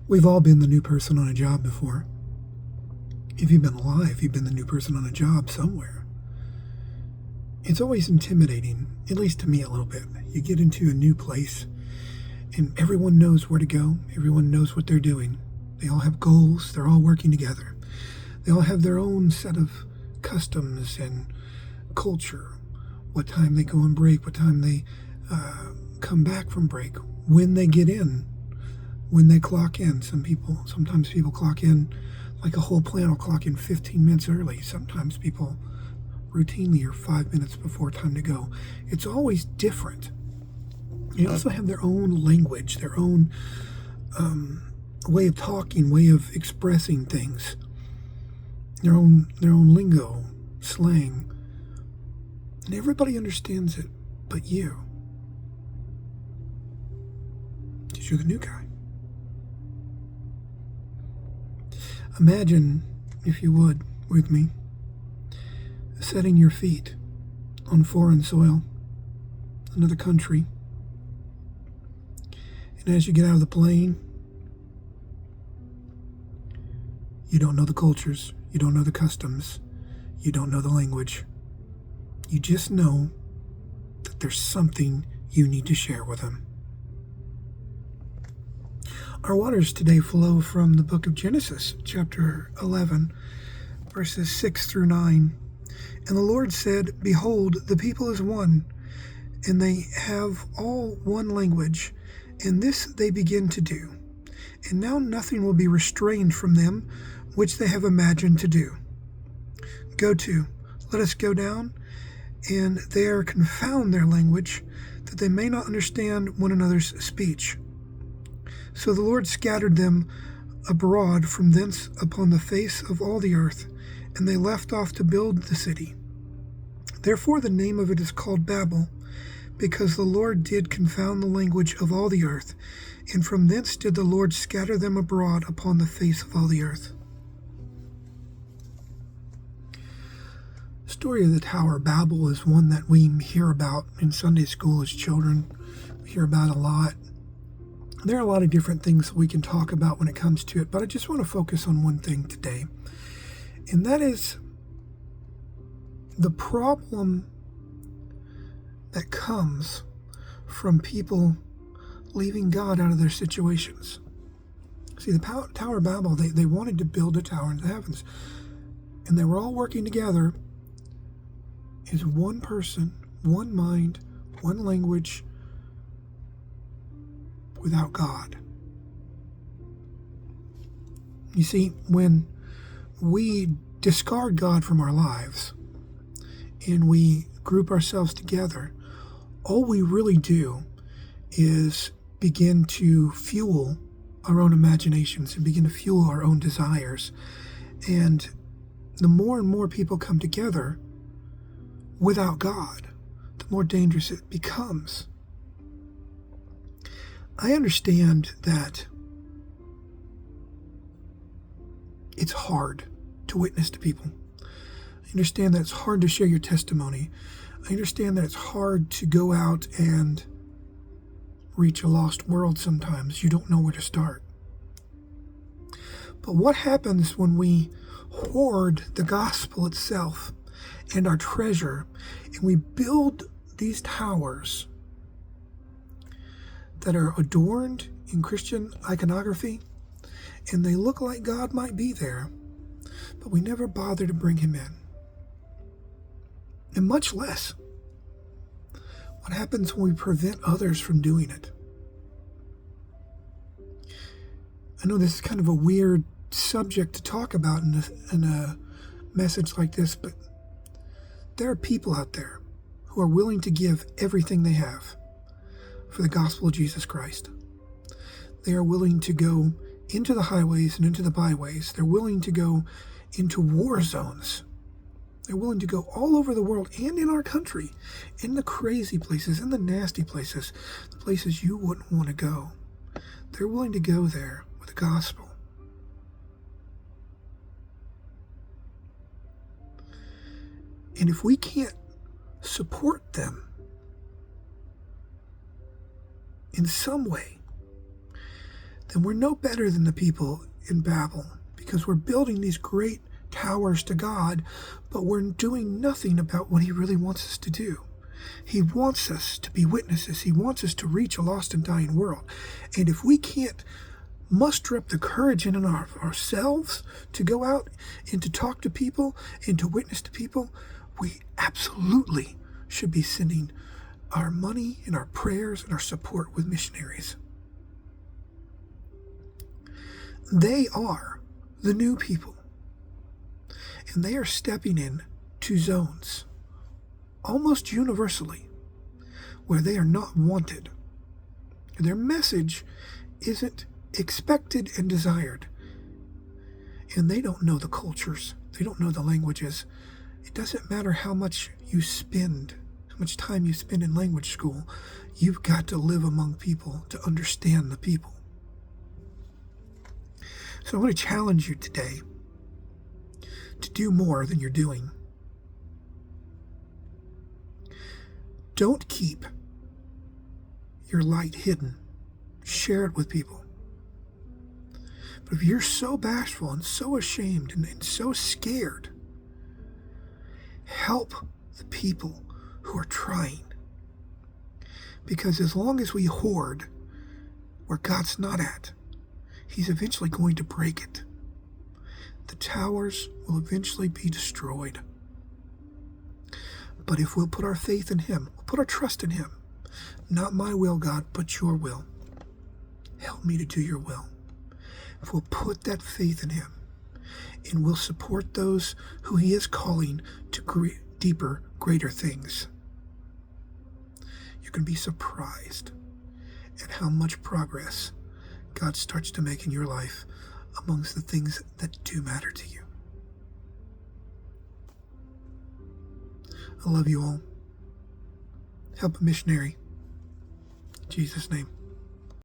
We've all been the new person on a job before. If you've been alive, you've been the new person on a job somewhere. It's always intimidating, at least to me a little bit. You get into a new place, and everyone knows where to go. Everyone knows what they're doing. They all have goals. They're all working together. They all have their own set of customs and culture. What time they go on break, what time they come back from break, when they get in, when they clock in. Sometimes people clock in, like a whole plant will clock in 15 minutes early. Sometimes people routinely are 5 minutes before time to go. It's always different. They also have their own language, their own way of talking, way of expressing things, their own lingo, slang. And everybody understands it but you. Because you're the new guy. Imagine, if you would, with me, setting your feet on foreign soil, another country. And as you get out of the plane, you don't know the cultures, you don't know the customs, you don't know the language. You just know that there's something you need to share with them. Our waters today flow from the book of Genesis, chapter 11, verses 6 through 9. And the Lord said, Behold, the people is one, and they have all one language, and this they begin to do. And now nothing will be restrained from them, which they have imagined to do. Go to, let us go down, and there confound their language, that they may not understand one another's speech. So the Lord scattered them abroad from thence upon the face of all the earth, and they left off to build the city. Therefore the name of it is called Babel, because the Lord did confound the language of all the earth, and from thence did the Lord scatter them abroad upon the face of all the earth. The story of the Tower of Babel is one that we hear about in Sunday school as children. We hear about a lot. There are a lot of different things that we can talk about when it comes to it, but I just want to focus on one thing today, and that is the problem that comes from people leaving God out of their situations. See, the Tower of Babel, they wanted to build a tower in the heavens, and they were all working together as one person, one mind, one language, without God. You see, when we discard God from our lives and we group ourselves together, all we really do is begin to fuel our own imaginations and begin to fuel our own desires. And the more and more people come together without God, the more dangerous it becomes. I understand that it's hard to witness to people. I understand that it's hard to share your testimony. I understand that it's hard to go out and reach a lost world sometimes. You don't know where to start. But what happens when we hoard the gospel itself and our treasure, and we build these towers that are adorned in Christian iconography, and they look like God might be there, but we never bother to bring him in? And much less, what happens when we prevent others from doing it? I know this is kind of a weird subject to talk about in a message like this, but there are people out there who are willing to give everything they have for the gospel of Jesus Christ. They are willing to go into the highways and into the byways. They're willing to go into war zones. They're willing to go all over the world and in our country, in the crazy places, in the nasty places, the places you wouldn't want to go. They're willing to go there with the gospel. And if we can't support them in some way, then we're no better than the people in Babel, because we're building these great towers to God, but we're doing nothing about what he really wants us to do. He wants us to be witnesses. He wants us to reach a lost and dying world. And if we can't muster up the courage in ourselves to go out and to talk to people and to witness to people, we absolutely should be sending our money and our prayers and our support with missionaries. They are the new people, and they are stepping in to zones almost universally where they are not wanted. Their message isn't expected and desired, and they don't know the cultures, they don't know the languages. It doesn't matter how much time you spend in language school. You've got to live among people to understand the people. So I want to challenge you today to do more than you're doing. Don't keep your light hidden. Share it with people. But if you're so bashful and so ashamed and so scared, help the people who are trying. Because as long as we hoard where God's not at, he's eventually going to break it. The towers will eventually be destroyed. But if we'll put our faith in him, we'll put our trust in him, not my will, God, but your will. Help me to do your will. If we'll put that faith in him, and we'll support those who he is calling to deeper, greater things, you're going to be surprised at how much progress God starts to make in your life amongst the things that do matter to you. I love you all. Help a missionary. In Jesus' name.